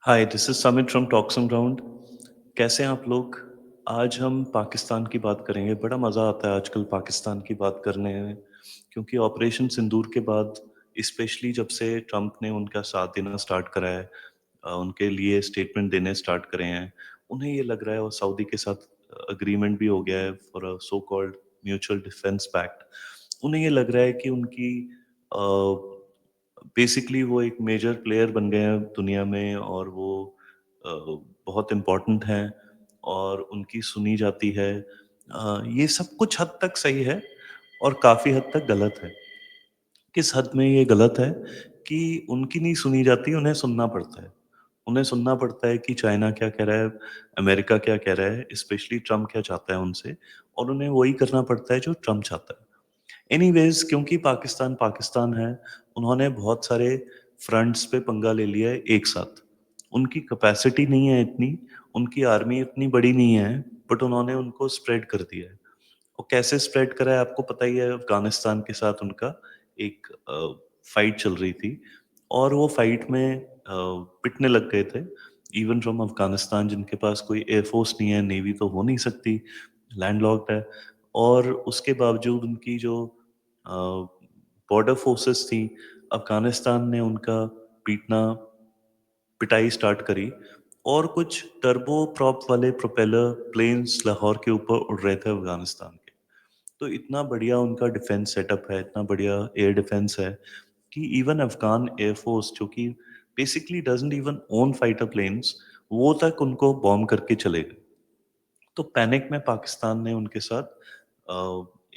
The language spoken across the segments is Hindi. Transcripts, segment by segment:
Hi, this is Samit from talks on ground. कैसे हैं आप लोग? आज हम पाकिस्तान की बात करेंगे। बड़ा मज़ा आता है आजकल पाकिस्तान की बात करने में, क्योंकि ऑपरेशन सिंदूर के बाद स्पेशली जब से ट्रंप ने उनका साथ देना स्टार्ट करा है, उनके लिए स्टेटमेंट देने स्टार्ट करे हैं, उन्हें ये लग रहा है और सऊदी के साथ एग्रीमेंट भी हो गया है for a so called mutual defence pact. उन्हें ये लग रहा है कि उनकी बेसिकली वो एक मेजर प्लेयर बन गए हैं दुनिया में और वो अ, बहुत इम्पोर्टेंट हैं और उनकी सुनी जाती है। ये सब कुछ हद तक सही है और काफ़ी हद तक गलत है। किस हद में ये गलत है कि उनकी नहीं सुनी जाती, उन्हें सुनना पड़ता है। उन्हें सुनना पड़ता है कि चाइना क्या कह रहा है, अमेरिका क्या कह रहा है, स्पेशली ट्रम्प क्या चाहता है उनसे, और उन्हें वही करना पड़ता है जो ट्रम्प चाहता है। एनीवेज़, क्योंकि पाकिस्तान पाकिस्तान है, उन्होंने बहुत सारे फ्रंट्स पे पंगा ले लिया है एक साथ। उनकी कैपेसिटी नहीं है इतनी, उनकी आर्मी इतनी बड़ी नहीं है, बट उन्होंने उनको स्प्रेड कर दिया है। और कैसे स्प्रेड करा है आपको पता ही है। अफ़गानिस्तान के साथ उनका एक फाइट चल रही थी और वो फाइट में पिटने लग गए थे। इवन फ्रॉम अफ़गानिस्तान, जिनके पास कोई एयर फ़ोर्स नहीं है, नेवी तो हो नहीं सकती, लैंडलॉक्ड है। और उसके बावजूद उनकी जो बॉर्डर फ़ोर्सेस थी, अफ़गानिस्तान ने उनका पीटना पिटाई स्टार्ट करी और कुछ टर्बो प्रॉप वाले प्रोपेलर प्लेन्स लाहौर के ऊपर उड़ रहे थे अफ़गानिस्तान के। तो इतना बढ़िया उनका डिफेंस सेटअप है, इतना बढ़िया एयर डिफेंस है कि इवन अफ़गान एयर फ़ोर्स, जो कि basically doesn't even own fighter planes, वो तक उनको बॉम्ब करके चले गए। तो पैनिक में पाकिस्तान ने उनके साथ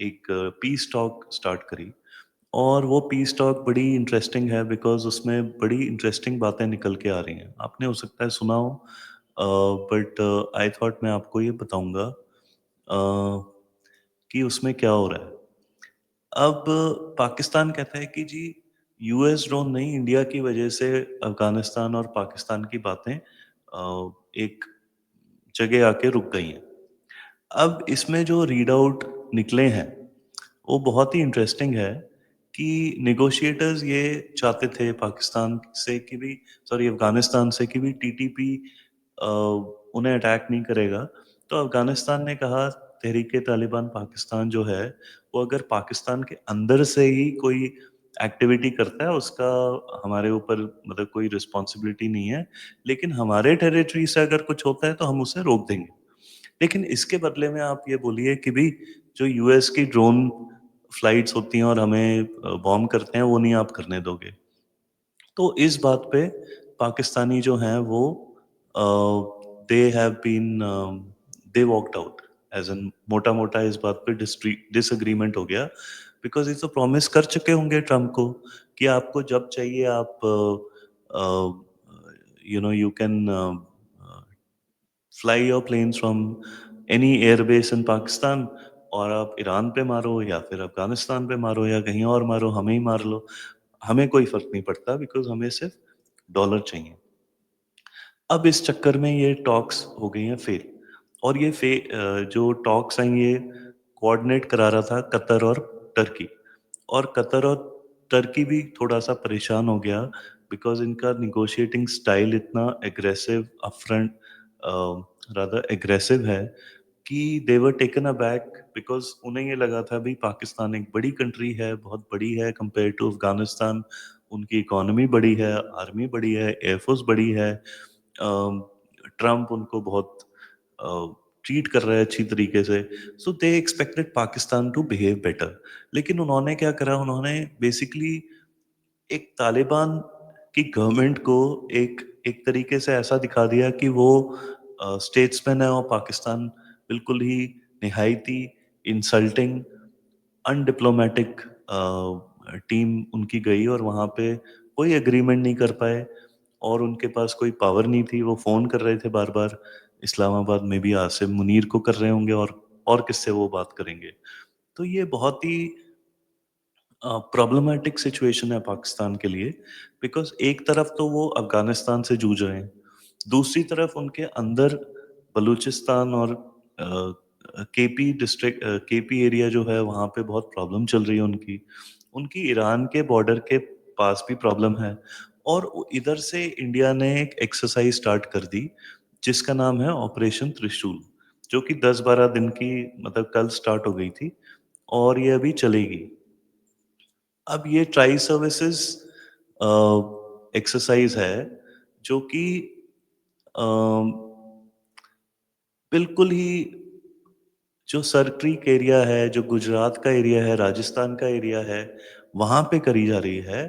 एक पीस टॉक स्टार्ट करी और वो पीस टॉक बड़ी इंटरेस्टिंग है बिकॉज़ उसमें बड़ी इंटरेस्टिंग बातें निकल के आ रही हैं। आपने हो सकता है सुना हो, बट आई थॉट मैं आपको ये बताऊँगा कि उसमें क्या हो रहा है। अब पाकिस्तान कहता है कि जी, यूएस ड्रोन नहीं, इंडिया की वजह से अफ़गानिस्तान और पाकिस्तान की बातें एक जगह आके रुक गई हैं। अब इसमें जो रीड आउट निकले हैं, वो बहुत ही इंटरेस्टिंग है कि नेगोशिएटर्स ये चाहते थे पाकिस्तान से कि भी, सॉरी, अफ़गानिस्तान से कि भी टीटीपी उन्हें अटैक नहीं करेगा। तो अफ़गानिस्तान ने कहा, तहरीक-ए-तालिबान पाकिस्तान जो है, वो अगर पाकिस्तान के अंदर से ही कोई एक्टिविटी करता है, उसका हमारे ऊपर मतलब कोई रिस्पॉन्सिबिलिटी नहीं है, लेकिन हमारे टेरिटरी से अगर कुछ होता है तो हम उसे रोक देंगे। लेकिन इसके बदले में आप ये बोलिए कि भई, जो यूएस की ड्रोन फ्लाइट्स होती हैं और हमें बॉम्ब करते हैं, वो नहीं आप करने दोगे। तो इस बात पे पाकिस्तानी जो हैं वो they have been they walked out, as in मोटा-मोटा इस बात पे डिसएग्रीमेंट हो गया। बिकॉज़ ये तो प्रॉमिस कर चुके होंगे ट्रम्प को कि आपको जब चाहिए आप you can fly your planes from any airbase in Pakistan, और आप ईरान पे मारो या फिर अफ़गानिस्तान पे मारो या कहीं और मारो, हमें ही मार लो। हमें कोई फ़र्क नहीं पड़ता बिकॉज़ हमें सिर्फ़ डॉलर चाहिए। अब इस चक्कर में ये टॉक्स हो गई हैं फ़ेल, और ये जो टॉक्स हैं ये कोऑर्डिनेट करा रहा था कतर और टर्की। और कतर और टर्की भी थोड़ा-सा परेशान हो गया बिकॉज़ इनका नेगोशिएटिंग स्टाइल इतना एग्रेसिव, अपफ्रंट, रादर एग्रेसिव है कि दे वर टेकन अबैक। बिकॉज़ उन्हें ये लगा था भई, पाकिस्तान एक बड़ी कंट्री है, बहुत बड़ी है कंपेयर टू अफ़गानिस्तान। उनकी इकॉनमी बड़ी है, आर्मी बड़ी है, एयर फ़ोर्स बड़ी है। ट्रम्प उनको बहुत ट्रीट कर रहा है अच्छी तरीके से। So they expected Pakistan to behave better. लेकिन उन्होंने क्या करा, उन्होंने बेसिकली एक तालिबान की गवर्नमेंट को एक एक तरीके से ऐसा दिखा दिया कि वो स्टेट्समैन है, और पाकिस्तान बिल्कुल ही निहायती इंसल्टिंग, अनडिप्लोमैटिक टीम उनकी गई और वहाँ पे कोई एग्रीमेंट नहीं कर पाए। और उनके पास कोई पावर नहीं थी। वो फ़ोन कर रहे थे बार-बार इस्लामाबाद में भी, आसिम मुनीर को कर रहे होंगे, और किससे वो बात करेंगे। तो ये बहुत ही प्रॉब्लमैटिक सिचुएशन है पाकिस्तान के लिए, बिकॉज़ एक तरफ तो वो अफ़गानिस्तान से जूझ रहे हैं, दूसरी तरफ उनके अंदर बलूचिस्तान और केपी एरिया जो है, वहाँ पे बहुत प्रॉब्लम चल रही है उनकी। उनकी ईरान के बॉर्डर के पास भी प्रॉब्लम है, और इधर से इंडिया ने एक एक्सरसाइज स्टार्ट कर दी जिसका नाम है ऑपरेशन त्रिशूल, जो कि 10-12 दिन की, मतलब कल स्टार्ट हो गई थी और ये अभी चलेगी। अब ये ट्राई सर्विसेज एक्सरसाइज है जो कि अम, बिल्कुल ही जो सर क्रीक एरिया है, जो गुजरात का एरिया है, राजस्थान का एरिया है, वहाँ पे करी जा रही है।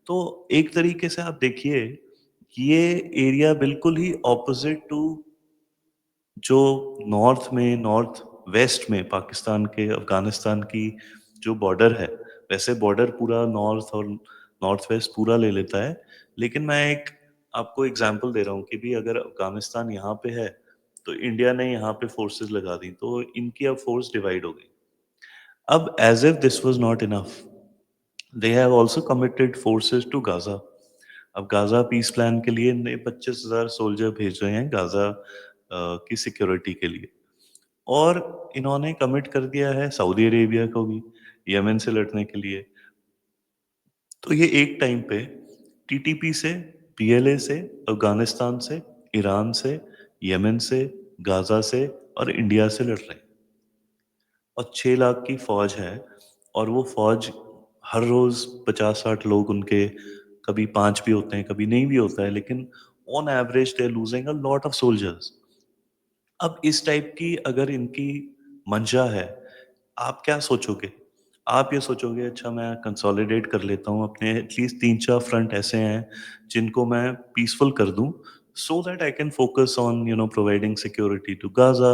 तो एक तरीके से आप देखिए, ये एरिया बिल्कुल ही ऑपोज़िट टू जो नॉर्थ में, नॉर्थ वेस्ट में पाकिस्तान के, अफ़गानिस्तान की जो बॉर्डर है, वैसे बॉर्डर पूरा नॉर्थ और नॉर्थ वेस्ट पूरा ले लेता है। लेकिन मैं एक आपको एग्ज़ाम्पल दे रहा हूँ कि भी अगर अफ़गानिस्तान यहाँ पे है, तो इंडिया ने यहाँ पे फ़ोर्सेस लगा दी, तो इनकी अब फ़ोर्स डिवाइड हो गई। अब as if this was not enough, they have also committed forces to Gaza. अब गाज़ा पीस प्लान के लिए नए 25,000 सोल्जर भेज रहे हैं गाज़ा की सिक्योरिटी के लिए। और इन्होंने कमिट कर दिया है सऊदी अरेबिया को भी, यमन से लड़ने के लिए। तो ये एक टाइम पे टीटीपी से, पीएलए से, अफ़गानिस्तान से, ईरान से, यमन से, गाज़ा से और इंडिया से लड़ रहे हैं। और 6 लाख की फ़ौज है और वो फ़ौज हर रोज़ 50-60 लोग उनके, कभी 5 भी होते हैं, कभी नहीं भी होता है, लेकिन on average they are losing a lot of soldiers. अब इस टाइप की अगर इनकी मंशा है, आप क्या सोचोगे? आप ये सोचोगे अच्छा मैं कंसोलिडेट कर लेता हूँ, अपने एटलीस्ट 3-4 फ्रंट ऐसे हैं जिनको मैं पीसफुल कर दूँ, so that I can focus on providing security to Gaza,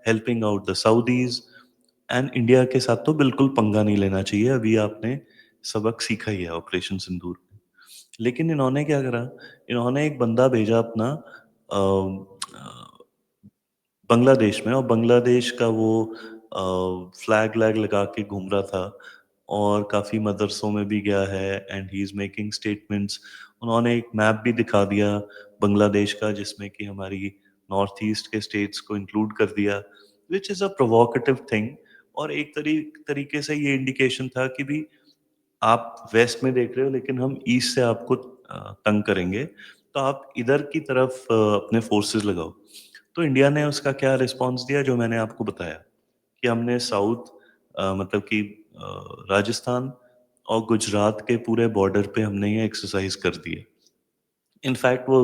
helping out the Saudis and India के साथ तो बिल्कुल पंगा नहीं लेना चाहिए। अभी आपने सबक सीखा ही है ऑपरेशन सिंदूर में। लेकिन इन्होंने क्या करा, इन्होंने एक बंदा भेजा अपना बांग्लादेश में, और बांग्लादेश का वो फ्लैग व्लैग लगा के घूम रहा था और काफ़ी मदरसों में भी गया है and he is making statements. उन्होंने एक मैप भी दिखा दिया बांग्लादेश का जिसमें कि हमारी नॉर्थ ईस्ट के स्टेट्स को इंक्लूड कर दिया, which is a provocative thing. और एक तरीके से ये इंडिकेशन था कि भी आप वेस्ट में देख रहे हो लेकिन हम ईस्ट से आपको तंग करेंगे, तो आप इधर की तरफ अपने फोर्सेस लगाओ। तो इंडिया ने उसका क्या रिस्पॉन्स दिया जो मैंने आपको बताया कि हमने साउथ, मतलब कि राजस्थान और गुजरात के पूरे बॉर्डर पे हमने ये एक्सरसाइज कर दी है। इनफैक्ट वो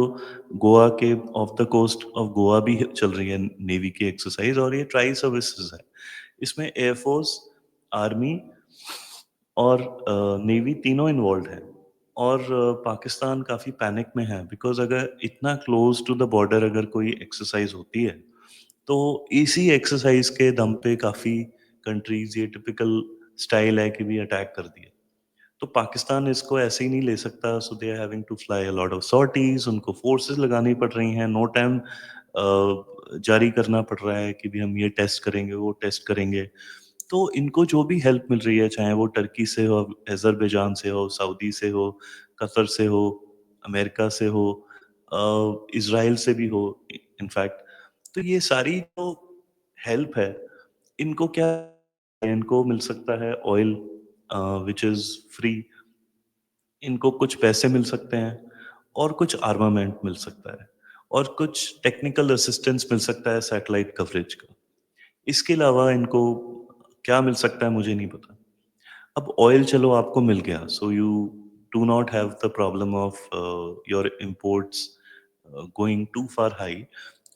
गोवा के, off the coast of Goa भी चल रही है नेवी की एक्सरसाइज, और ये ट्राई सर्विसेज है। इसमें एयरफोर्स, आर्मी और नेवी तीनों इन्वॉल्व हैं। और पाकिस्तान काफ़ी पैनिक में है बिकॉज़ अगर इतना क्लोज टू द बॉर्डर अगर कोई एक्सरसाइज होती है, तो इसी एक्सरसाइज के दम पे काफ़ी कंट्रीज़, ये टिपिकल स्टाइल है कि भी अटैक कर दिए। तो पाकिस्तान इसको ऐसे ही नहीं ले सकता, so they are having to fly a lot of sorties, उनको फोर्सेस लगानी पड़ रही हैं, नो टाइम जारी करना पड़ रहा है कि भी हम ये टेस्ट करेंगे, वो टेस्ट करेंगे। तो इनको जो भी हेल्प मिल रही है, चाहे वो टर्की से हो, अज़रबैजान से हो, सऊदी से हो, कतर से हो, अमेरिका से हो, इज़राइल से भी हो इनफैक्ट, तो ये सारी जो हेल्प है, इनको क्या, इनको मिल सकता है ऑयल व्हिच इज़ फ्री, इनको कुछ पैसे मिल सकते हैं और कुछ आर्मामेंट मिल सकता है और कुछ टेक्निकल असिस्टेंस मिल सकता है सैटेलाइट कवरेज का। इसके अलावा इनको क्या मिल सकता है मुझे नहीं पता। अब ऑयल चलो आपको मिल गया, so you do not have the problem of your imports going to far high,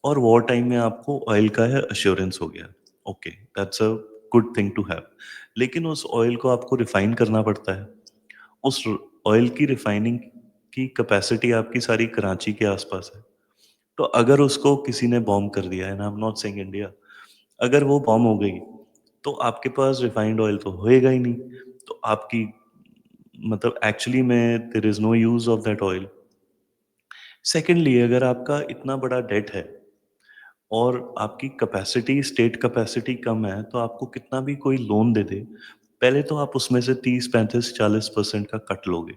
और वॉर टाइम में आपको ऑयल का है अश्योरेंस हो गया। Okay, that's a good thing to have. लेकिन उस ऑयल को आपको रिफाइन करना पड़ता है। उस ऑयल की रिफाइनिंग की कैपेसिटी आपकी सारी कराची के आसपास है। तो अगर उसको किसी ने बॉम्ब कर दिया, and I am not saying India, अगर वो बॉम्ब हो गई, तो आपके पास रिफाइंड ऑयल तो होएगा ही नहीं। तो आपकी, मतलब एक्चुअली में there is no use of that oil. Secondly, अगर आपका इतना बड़ा डेट है और आपकी कैपेसिटी, स्टेट कैपेसिटी कम है, तो आपको कितना भी कोई लोन दे दे, पहले तो आप उसमें से 30, 35, 40% का कट लोगे।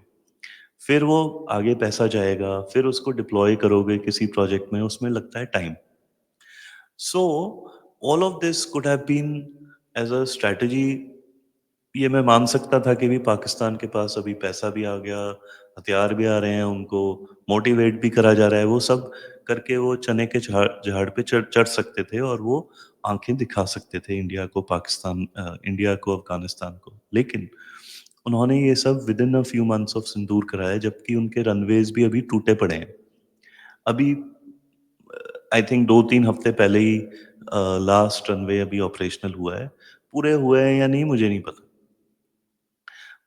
फिर वो आगे पैसा जाएगा, फिर उसको डिप्लॉय करोगे किसी प्रोजेक्ट में, उसमें लगता है time. So all of this could have been as a strategy ये मैं मान सकता था कि भी पाकिस्तान के पास अभी पैसा भी आ गया, हथियार भी आ रहे हैं, उनको मोटिवेट भी करा जा रहा है, वो सब करके वो चने के झाड़ झाड़ पे चढ़ चढ़ सकते थे और वो आँखें दिखा सकते थे इंडिया को, इंडिया को, अफ़गानिस्तान को। लेकिन उन्होंने ये सब within a few months of Sindoor कराया, जबकि उनके रनवेज़ भी अभी टूटे पड़े हैं। अभी आई थिंक 2-3 हफ्ते पहले ही लास्ट रनवे अभी ऑपरेशनल हुआ है। पूरे हुए हैं या नहीं मुझे नहीं पता।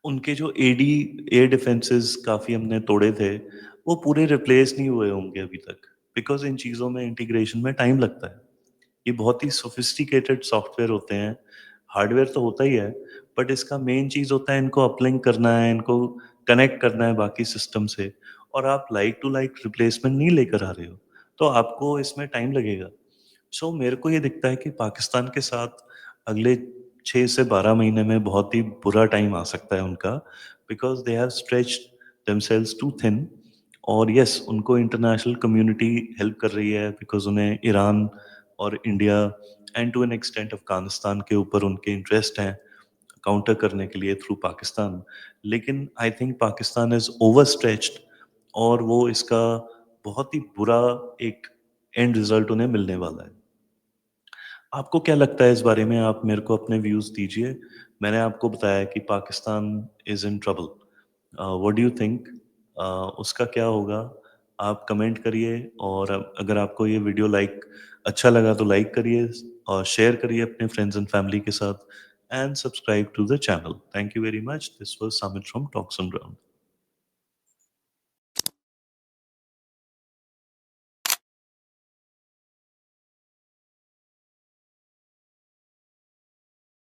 उनके जो एयर डिफेंसेस काफ़ी हमने तोड़े थे, वो पूरे रिप्लेस नहीं हुए होंगे अभी तक। बिकॉज़ इन चीज़ों में इंटीग्रेशन में टाइम लगता है। ये बहुत ही सोफिस्टिकेटेड सॉफ्टवेयर होते हैं। हार्डवेयर तो होता ही है, बट इसका मेन चीज़ होता है इनको अपलिंक करना है, इनको कनेक्ट करना है बाकी सिस्टम से, और आप लाइक टू लाइक रिप्लेसमेंट नहीं लेकर आ रहे हो, तो आपको इसमें टाइम लगेगा। सो मेरे को ये दिखता है कि पाकिस्तान के साथ अगले 6 से 12 महीने में बहुत ही बुरा टाइम आ सकता है उनका, because they have stretched themselves too thin. और यस, उनको इंटरनेशनल कम्युनिटी हेल्प कर रही है, बिकॉज़ उन्हें ईरान और India and to an extent Afghanistan के ऊपर उनके इंटरेस्ट हैं, काउंटर करने के लिए थ्रू पाकिस्तान। लेकिन आई थिंक पाकिस्तान इज़ ओवरस्ट्रेच्ड, और वो इसका बहुत ही बुरा एक एंड रिज़ल्ट उन्हें मिलने वाला है। आपको क्या लगता है इस बारे में? आप मेरे को अपने व्यूज़ दीजिए। मैंने आपको बताया कि Pakistan is in trouble. What do you think? Uh, उसका क्या होगा? आप कमेंट करिए, और अगर आपको ये वीडियो अच्छा लगा तो लाइक करिए, और शेयर करिए अपने फ्रेंड्स एंड फैमिली के साथ, and subscribe to the channel. Thank you very much. This was Samit from talks on ground.